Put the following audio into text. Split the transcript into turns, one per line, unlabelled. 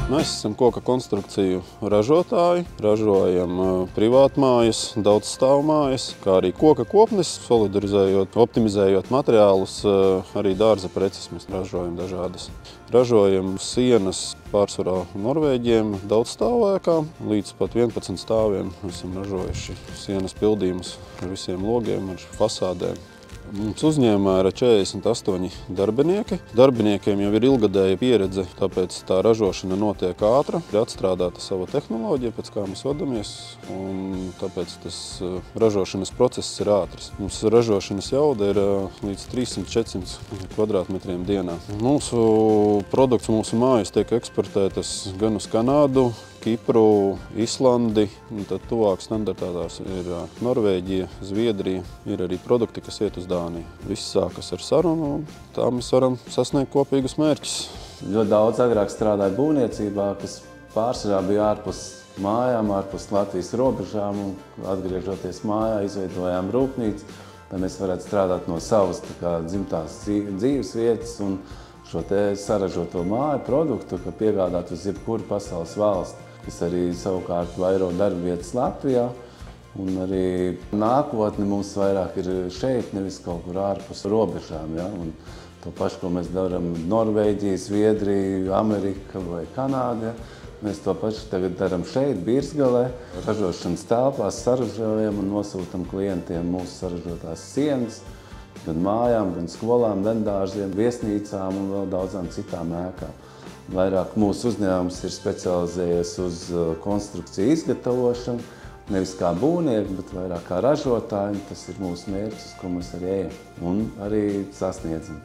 Mēs esam koka konstrukciju ražotāji, ražojam privātmājas, daudzstāvmājas, kā arī koka kopnes, solidarizējot, optimizējot materiālus, arī dārza preces mēs ražojam dažādas. Ražojam sienas pārsvarā Norvēģiem, daudzstāvēkām, līdz pat 11 stāviem esam ražojuši sienas pildījumus ar visiem logiem, ar fasādēm. Mums uzņēmumā ir 48 darbinieki. Darbiniekiem jau ir ilgadēja pieredze, tāpēc tā ražošana notiek ātra, ir atstrādāta sava tehnoloģija, pēc kā mēs vadamies, un tāpēc tas ražošanas process ir ātrs. Mums ražošanas jauda ir līdz 300–400 kvadrātmetriem dienā. Mūsu produkts, mūsu mājas tiek eksportētas gan uz Kanādu, Kipru, Islandi, un tad tuvāk standartās ir Norvēģija, Zviedrija, ir arī produkti, kas iet uz Dāniju. Viss sākas ar sarunu, un tā mēs varam sasniegt kopīgus mērķus.
Ļoti daudz agrāk strādāju būvniecībā, kas pārsvarā bija ārpus mājām, ārpus Latvijas robežām, un atgriežoties mājā, izveidojām rūpnīcu, lai mēs varētu strādāt no savas dzimtās dzīves vietas un šo te saražoto māju produktu, ka piegādāt uz jebkuru pasaules valsti, kas arī savukārt vairo darbvietas Latvijā. Un arī nākotne mums vairāk ir šeit, nevis kaut kur ārpus robežām. Ja? Un to pašu, ko mēs darām Norvēģija, Zviedrija, Amerika vai Kanāda, mēs to pašu tagad darām šeit, Birzgalē. Ražošanas telpās saražojam un nosūtam klientiem mūsu saražotās sienas, gan mājām, gan skolām, bērndārziem, viesnīcām un vēl daudzām citām ēkām. Vairāk mūsu uzņēmums ir specializējies uz konstrukciju izgatavošanu, nevis kā būvnieki, bet vairāk kā ražotāji. Tas ir mūsu mērķis, ko mēs arī ejam un arī sasniedzam.